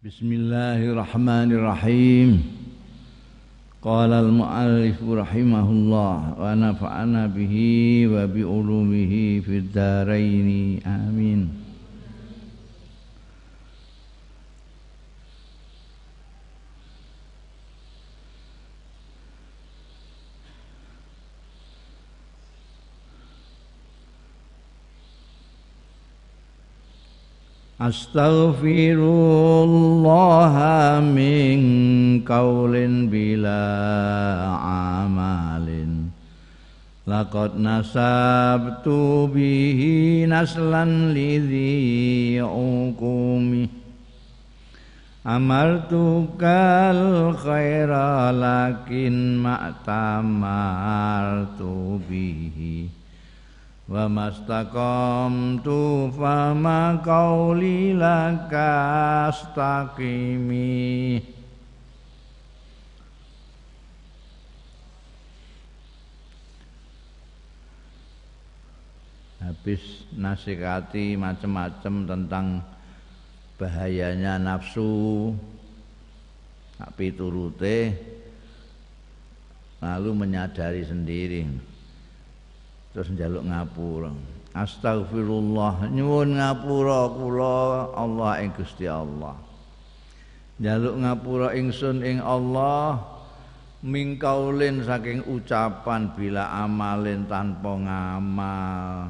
Bismillahirrahmanirrahim. Qala al-mu'allif rahimahullah wa nafa'ana bihi wa bi ulumihi fid dharain. Amin. Astaghfirullah min qaulin bila amalin laqad nasabtu bihi naslan lidhi ukumi amartukal khaira lakin ma'tamartu bihi wa mastaqamtu fama qauli lakastaqimi. Habis nasihati macam-macam tentang bahayanya nafsu, tapi turute lalu menyadari sendiri. Terus njaluk ngapura. Astagfirullah, nyuwun ngapura kula Allah ing Gusti Allah. Njaluk ngapura ingsun ing Allah mingkaulin saking ucapan bila amalin tanpa ngamal.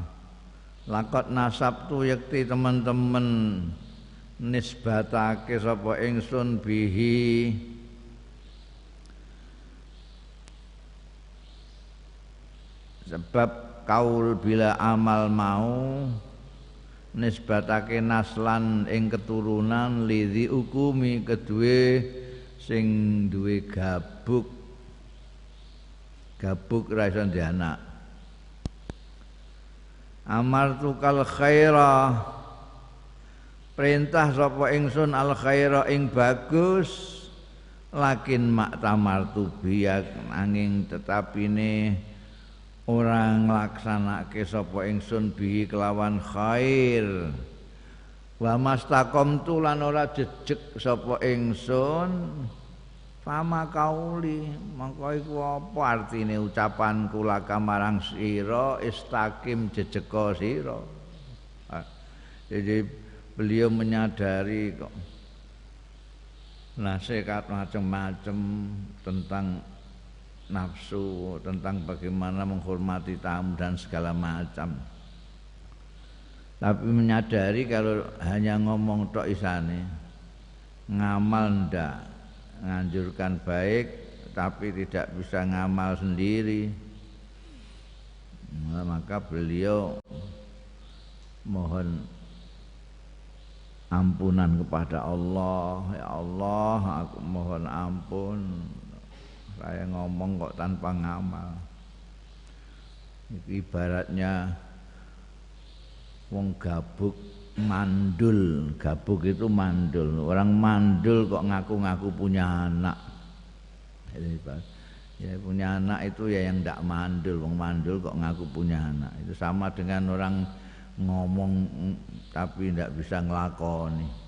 Lakot nasabtu yakti teman-teman nisbatake sapa ingsun bihi sebab kaul bila amal mau nisbatake naslan ing keturunan lidhi ukumi kedue sing duwe gabuk ra iso ndek anak. Amartukal khaira perintah sapa ingsun al khaira ing bagus lakin mak tamartu biyak angin tetapine orang nglaksanake sapa ingsun bihi kelawan khair wa mastaqamtu lan ora jejeg sapa ingsun fama kauli mangko iku apa artine ucapanku laka marang sira istaqim jejeka sira. Jadi beliau menyadari kok nasihat macam-macam tentang nafsu, tentang bagaimana menghormati tamu dan segala macam. Tapi menyadari kalau hanya ngomong tok isane, ngamal ndak, nganjurkan baik tapi tidak bisa ngamal sendiri. Maka beliau mohon ampunan kepada Allah. Ya Allah, aku mohon ampun. Saya ngomong kok tanpa ngamal. Ibaratnya wong gabuk mandul. Gabuk itu mandul. Orang mandul kok ngaku-ngaku punya anak. Ya punya anak itu ya yang ndak mandul. Wong mandul kok ngaku punya anak. Itu sama dengan orang ngomong tapi ndak bisa nglakoni.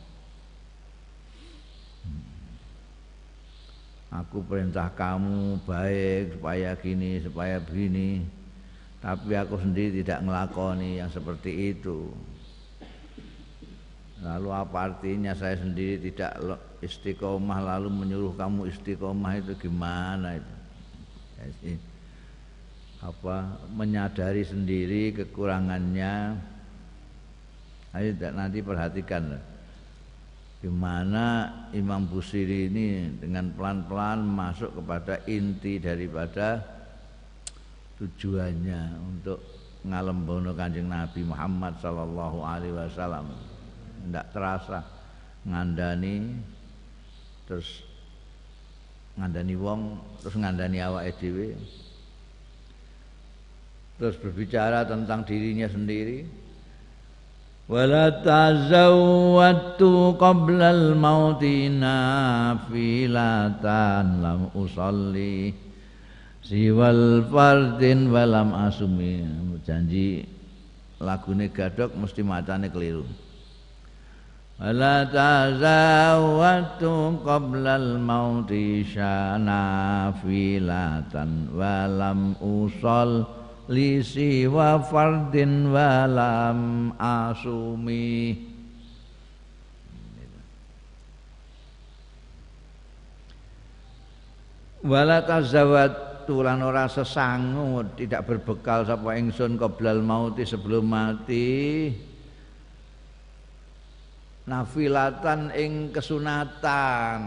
Aku perintah kamu baik supaya gini, supaya begini. Tapi aku sendiri tidak ngelakoni yang seperti itu. Lalu apa artinya saya sendiri tidak istiqomah lalu menyuruh kamu istiqomah itu gimana itu? Menyadari sendiri kekurangannya. Ayo nanti perhatikan gimana Imam Busiri ini dengan pelan-pelan masuk kepada inti daripada tujuannya untuk ngalembono Kanjeng Nabi Muhammad sallallahu alaihi wasallam. Ndak terasa ngandani terus ngandani wong terus ngandani awake dhewe. Terus berbicara tentang dirinya sendiri. Wala tazawwatu qabla al-mauti nafilatan lam usalli siwal fardin walam asumi. Janji lagune Gadok mesti macane keliru. wala tazawwatu qablal mauti syana filatan walam usol lisi wa fardin walam asumi. Wala tazawwatu lan ora sesangu tidak berbekal sapa ingsun qablal mauti sebelum mati nafilatan ing kesunatan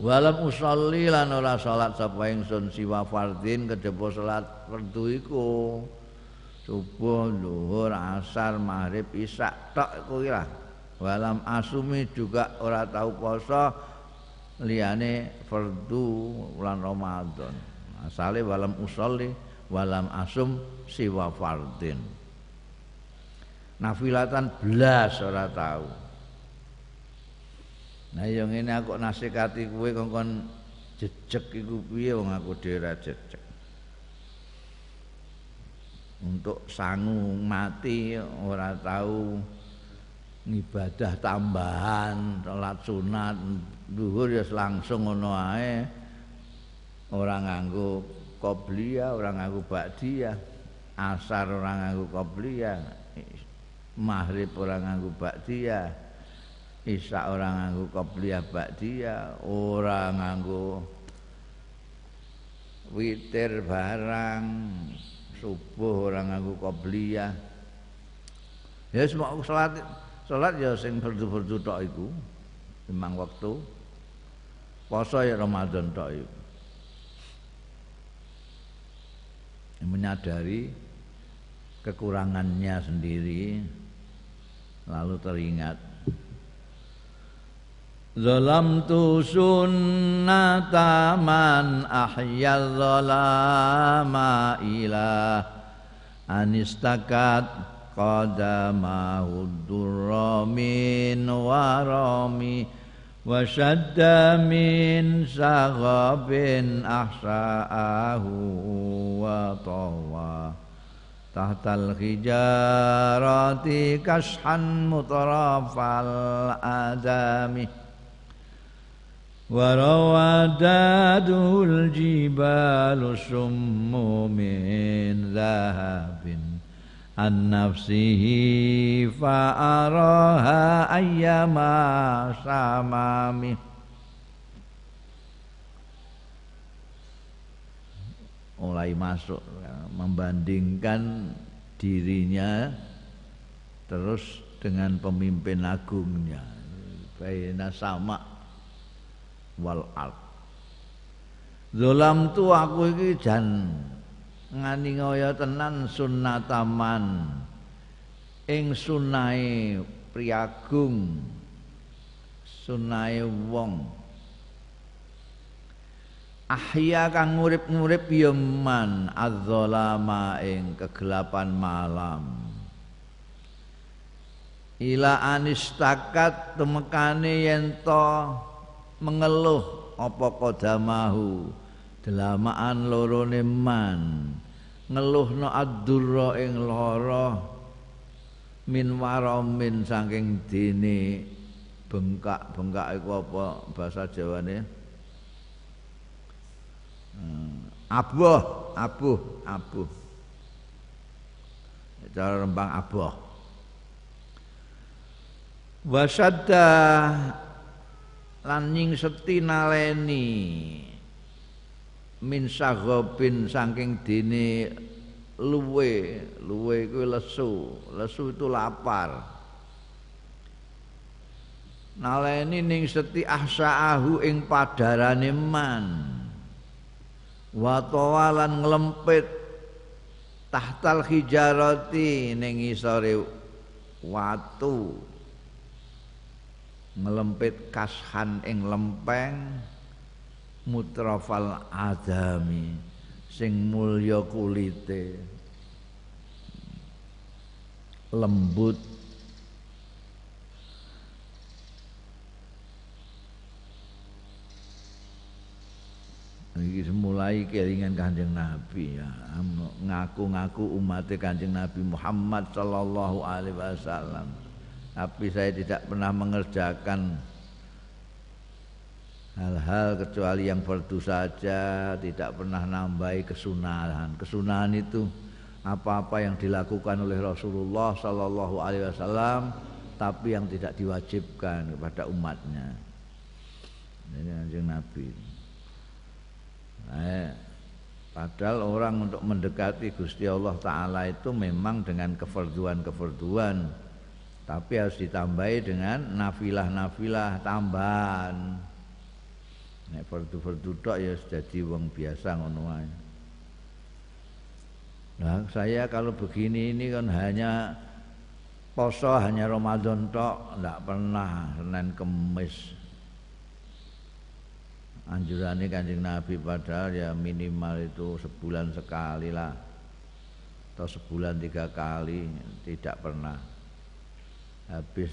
walam usolli lan ora salat sapa ingsun siwa fardhin kejaba salat fardu iku subuh zuhur asar maghrib isya tok kuwi lah walam asumi juga ora tau poso liyane fardu bulan Ramadan asale walam usolli walam asum siwa fardhin nafilatan blas ora tahu. Nah yo ngene aku nasikati kowe kongkon jejeg iku piye wong aku dhewe ora jejeg. Untuk sangu mati ora tahu ngibadah tambahan, salat sunat, zuhur ya langsung ngono ae. Ora nganggo qobliyah, ora nganggo ba'diyah. Asar ora nganggo qobliyah. Maghrib ora nganggo ba'diyah, isya ora nganggo qobliyah ba'diyah, ora nganggo witir barang, subuh ora nganggo qobliyah. Ya semua salat ya sing fardu-fardu tok iku, limang wektu. Poso ya Ramadan tok iku. Menyadari kekurangannya sendiri lalu teringat zalamtu sunnata man ahyal zalama ila anistakat qadamahu durra min warami wa syadda min saghabin ahsa'ahu wa tawa tahtal hijarati kashan mutarafal adami wa rawadadul jibalu summu min zahabin an nafsihi fa'araha ayyama samami. Mulai masuk membandingkan dirinya terus dengan pemimpin agungnya baina sama wal ard. Zalam tu aku iki jan ngani ngaya tenan sunnataman ing sunahe priagung sunahe wong ahya kang ngurip-ngurip ya man adzalama ing kegelapan malam ila anistakat temekane yen to mengeluh apa qadamahu delamaan lorone man ngeluhno ad-durra ing lara min waramin saking dene bengkak iku apa bahasa Jawane abuh cara Rembang abuh wasadda lan nyingseti naleni min saghobin saking dene luwe kuwi lesu itu lapar naleni ningseti ahsaahu ing padarane man wa tawalan nglempit tahtal hijarati ning isore watu nglempit kashan ing lempeng mutrafal adami sing mulya kulite lembut iki mulai kelingan Kanjeng Nabi ya ngaku-ngaku umat Kanjeng Nabi Muhammad sallallahu alaihi wasallam tapi saya tidak pernah mengerjakan hal-hal kecuali yang fardu saja, tidak pernah nambahi kesunahan. Kesunahan itu apa-apa yang dilakukan oleh Rasulullah sallallahu alaihi wasallam tapi yang tidak diwajibkan kepada umatnya. Ini Kanjeng Nabi. Padahal orang untuk mendekati Gusti Allah Ta'ala itu memang dengan kefarduan-kefarduan, tapi harus ditambahi dengan nafilah-nafilah tambahan. Nek fardu-fardu tok ya jadi wong biasa ngono wae. Nah, saya kalau begini ini kan hanya poso, hanya Ramadan tok, enggak pernah Senin Kemis. Anjurannya Kanjeng Nabi padahal ya minimal itu sebulan sekali lah, atau sebulan 3 kali, tidak pernah. Habis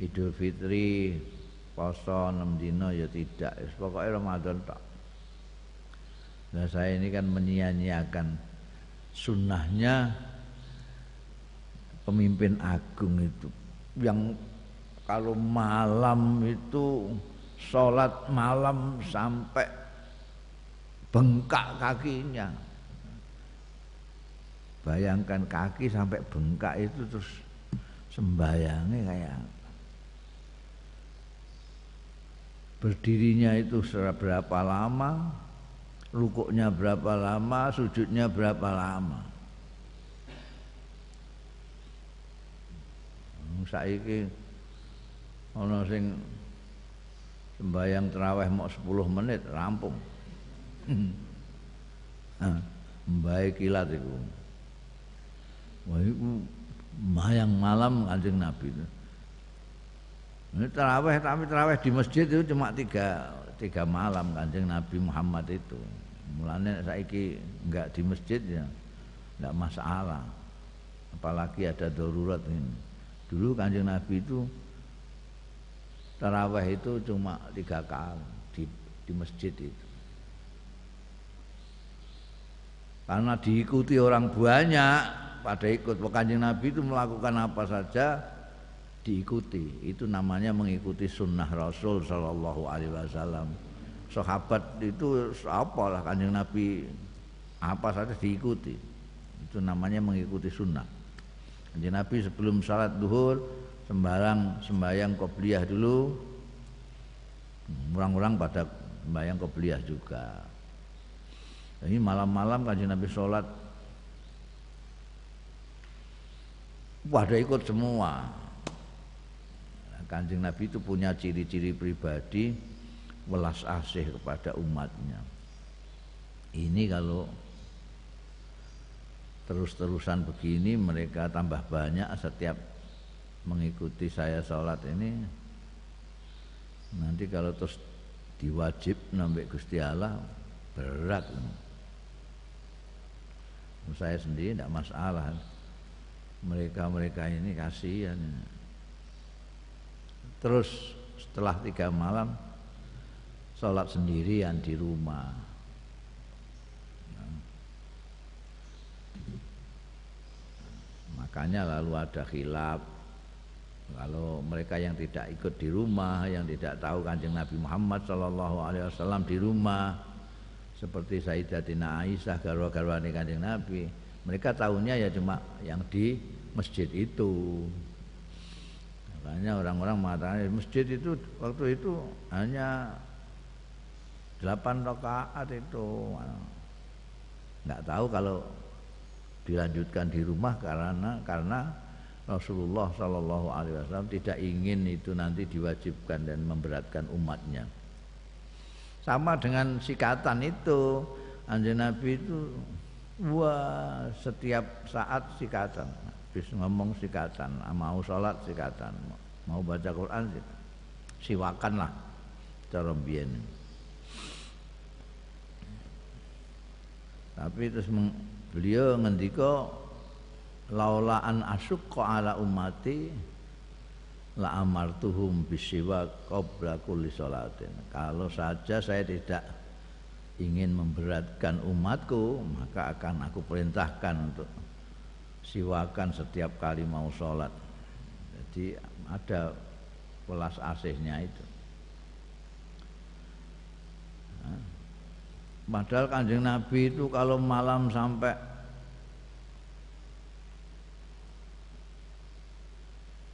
Idul Fitri poso 6 dino ya tidak, pokoknya Ramadan tak. Nah saya ini kan menyia-nyiakan sunnahnya pemimpin agung itu, yang kalau malam itu sholat malam sampai bengkak kakinya. Bayangkan kaki sampai bengkak itu, terus sembayangnya kayak berdirinya itu berapa lama, rukuknya berapa lama, sujudnya berapa lama. Saiki ana sing sembayang tarawih mau 10 menit rampung. Mbae kilat iku. Wah iku mayang malam Kanjeng Nabi. Ini tarawih, tapi tarawih di masjid itu cuma tiga malam Kanjeng Nabi Muhammad itu. Mulanya saiki enggak di masjid ya enggak masalah. Apalagi ada darurat ini. Dulu Kanjeng Nabi itu tarawih itu cuma 3 kali di masjid itu. Karena diikuti orang banyak pada ikut. Kanjeng Nabi itu melakukan apa saja diikuti. Itu namanya mengikuti sunnah Rasul sallallahu alaihi wasallam. Sahabat itu apalah Kanjeng Nabi apa saja diikuti. Itu namanya mengikuti sunnah. Kanjeng Nabi sebelum salat duhur sembahyang qobliyah dulu. Orang-orang pada sembahyang qobliyah juga. Ini malam-malam Kanjeng Nabi sholat pada ikut semua. Kanjeng Nabi itu punya ciri-ciri pribadi welas asih kepada umatnya. Ini kalau terus-terusan begini mereka tambah banyak setiap mengikuti saya sholat ini, nanti kalau terus diwajib nambah Gusti Allah berat. Saya sendiri tidak masalah, mereka ini kasihan. Terus setelah 3 malam sholat sendirian di rumah. Makanya lalu ada khilaf. Kalau mereka yang tidak ikut di rumah, yang tidak tahu Kanjeng Nabi Muhammad SAW di rumah, seperti Sayyidatina Aisyah garwa-garwane Kanjeng Nabi, mereka tahunya ya cuma yang di masjid itu. Makanya orang-orang mengatakan masjid itu waktu itu hanya 8 rakaat itu. Enggak tahu kalau dilanjutkan di rumah karena Rasulullah Shallallahu Alaihi Wasallam tidak ingin itu nanti diwajibkan dan memberatkan umatnya. Sama dengan sikatan itu, Kanjeng Nabi itu wah setiap saat sikatan, habis ngomong sikatan, mau sholat sikatan, mau baca Quran siwakan lah cara mbiyen. Tapi terus beliau ngendika laula an asyqa ala ummati la amartuhum bisiwa qabla kulli sholatin. Kalau saja saya tidak ingin memberatkan umatku, maka akan aku perintahkan untuk siwakan setiap kali mau sholat. Jadi ada welas asihnya itu. Nah, padahal Kanjeng Nabi itu kalau malam sampai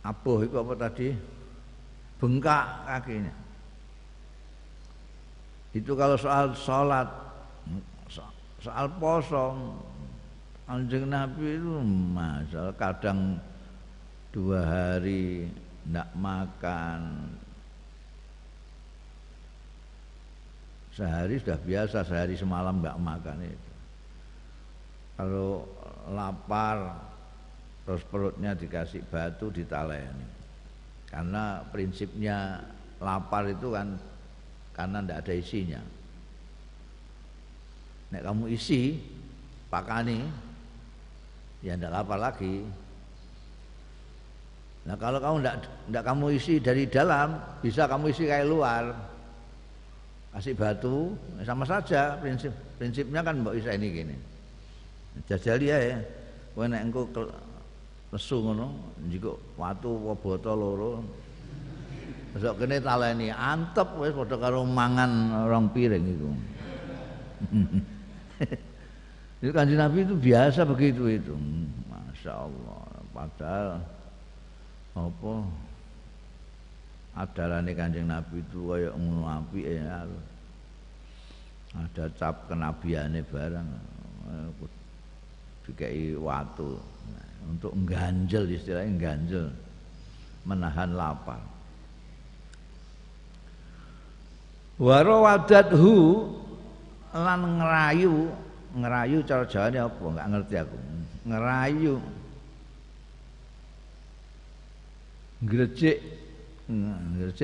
abuh itu apa tadi? Bengkak kakinya. Itu kalau soal sholat, soal poso, Kanjeng Nabi itu masalah kadang 2 hari tidak makan, sehari sudah biasa, sehari semalam nggak makan itu. Kalau lapar terus perutnya dikasih batu ditaleni, karena prinsipnya lapar itu kan karena tidak ada isinya. Nek kamu isi pakani, ya tidak lapar lagi. Nah kalau kamu tidak kamu isi dari dalam, bisa kamu isi kayak luar, kasih batu, sama saja prinsipnya kan mbok isa ini gini. Jajali ya, kowe nek engko lesu ngono, njiko watu apa botol loro. Besok kene taleni antep wis padha karo mangan 2 piring iku. Itu Kanjeng Nabi itu biasa begitu itu. Masya Allah. Padahal apa adalane Kanjeng Nabi itu kaya ngono apike ya. Ada cap kenabiane barang dikai watu untuk ngganjel, istilahnya ngganjel, menahan lapar. Warawadathu lan ngerayu cara Jawane apa enggak ngerti aku. Ngerayu grecek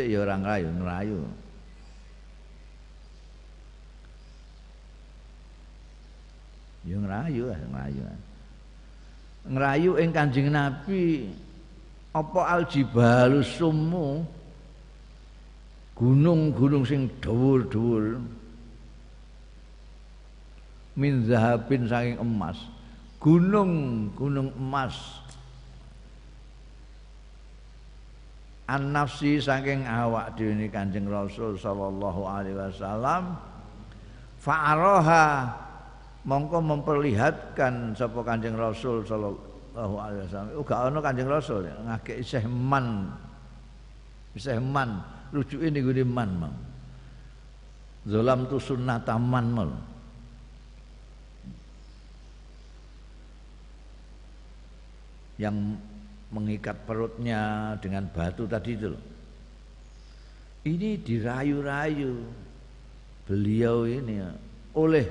ya orang ngerayu. Ya ngerayu. Ngerayu ing Kanjeng Nabi apa aljibalus summu, gunung-gunung sing dhuwur-dhuwur, min zahabin saking emas, gunung emas, an-nafsi saking awak dhewe Kanjeng Rasul sallallahu alaihi wasallam, fa'araha mongko memperlihatkan sapa Kanjeng Rasul sallallahu alaihi wasallam. Uga ana Kanjeng Rasul ngakek isih man rujuke ning gone man mau. Zalam tu sunnataman mal. Yang mengikat perutnya dengan batu tadi itu loh. Ini dirayu-rayu beliau ini oleh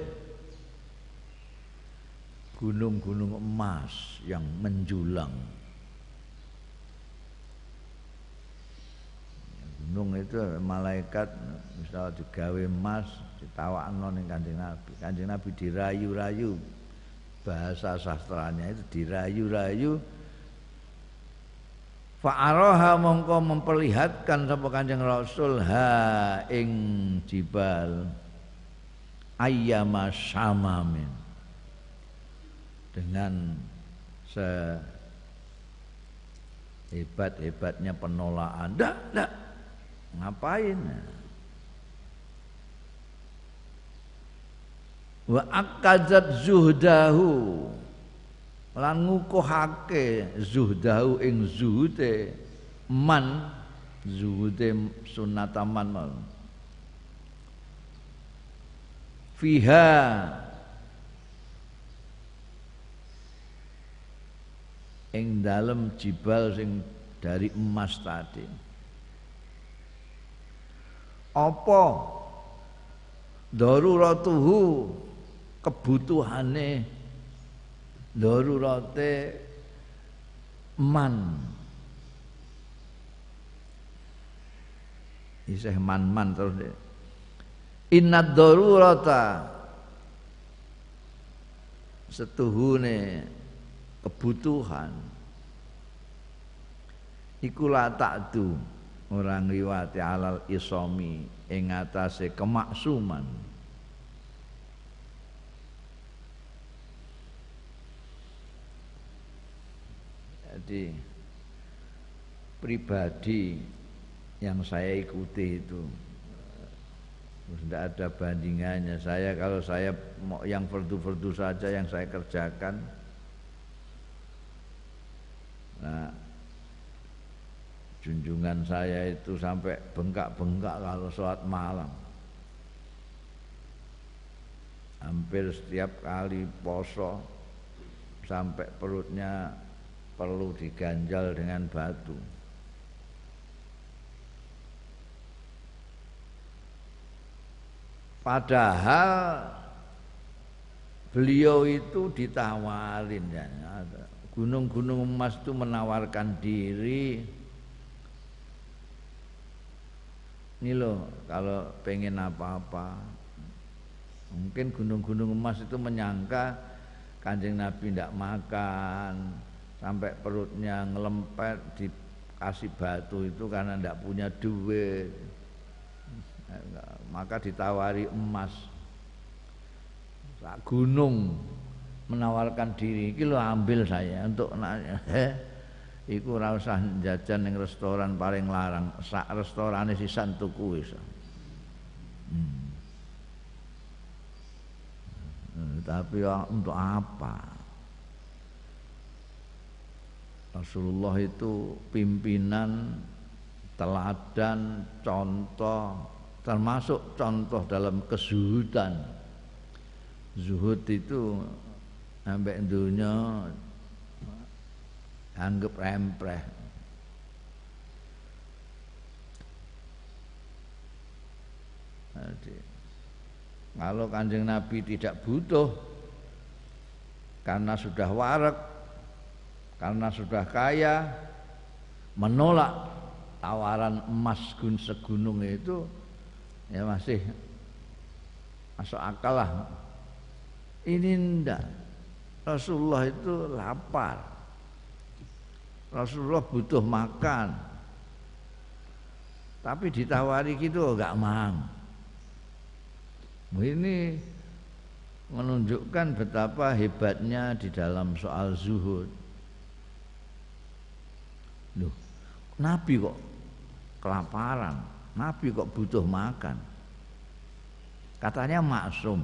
gunung-gunung emas yang menjulang. Gunung itu malaikat misal digawe emas ditawakno ning Kanjeng Nabi. Kanjeng Nabi dirayu-rayu, bahasa sastranya itu dirayu-rayu. Fa'araha mongko memperlihatkan sapa Kanjeng Rasul ha ing jibal ayyama syamamin, dengan sehebat-hebatnya penolakan. Ndak ngapain? Wa akadzat zuhdahu, lan ngukuhake zuhdahu ing zuhude man, zuhude sunnataman mal fiha ing dalem jibal sing dari emas tadi. Apa daruratuhu, kebutuhane darurate man, isih man terus deh. Innad darurata, setuhune kebutuhan iku la ta'du, orang riwayat alal isomi ing atase kemaksuman. Jadi pribadi yang saya ikuti itu tidak ada bandingannya. Kalau saya mau yang fardu-fardu saja yang saya kerjakan, nah junjungan saya itu sampai bengkak-bengkak kalau sholat malam. Hampir setiap kali poso sampai perutnya perlu diganjal dengan batu. Padahal beliau itu ditawarin ya. Gunung-gunung emas itu menawarkan diri. Ini loh kalau pengen apa-apa. Mungkin gunung-gunung emas itu menyangka Kanjeng Nabi tidak makan sampai perutnya ngelempet dikasih batu itu karena tidak punya duit. Maka ditawari emas. Gunung menawarkan diri, iki lho ambil saya untuk iku ora usah jajan ning restoran paling larang, sak restorane sisan tuku wis. Tapi untuk apa? Rasulullah itu pimpinan, teladan, contoh, termasuk contoh dalam kezuhudan. Zuhud itu sampai dunia anggap rempreh. Kalau Kanjeng Nabi tidak butuh karena sudah warak, karena sudah kaya, menolak tawaran emas segunung itu, ya masih masuk akal lah. Ini enggak. Rasulullah itu lapar. Rasulullah butuh makan. Tapi ditawari gitu enggak mau. Ini menunjukkan betapa hebatnya di dalam soal zuhud. Loh, Nabi kok kelaparan, Nabi kok butuh makan. Katanya maksum,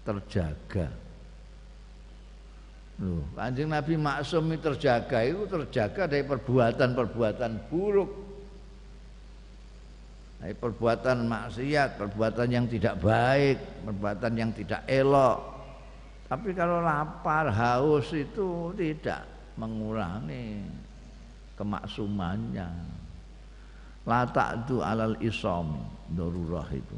terjaga. Loh, Kanjeng Nabi maksum itu terjaga dari perbuatan-perbuatan buruk. Dari perbuatan maksiat, perbuatan yang tidak baik, perbuatan yang tidak elok. Tapi kalau lapar, haus itu tidak mengurangi kemaksumannya. La ta'du alal isam darurah itu.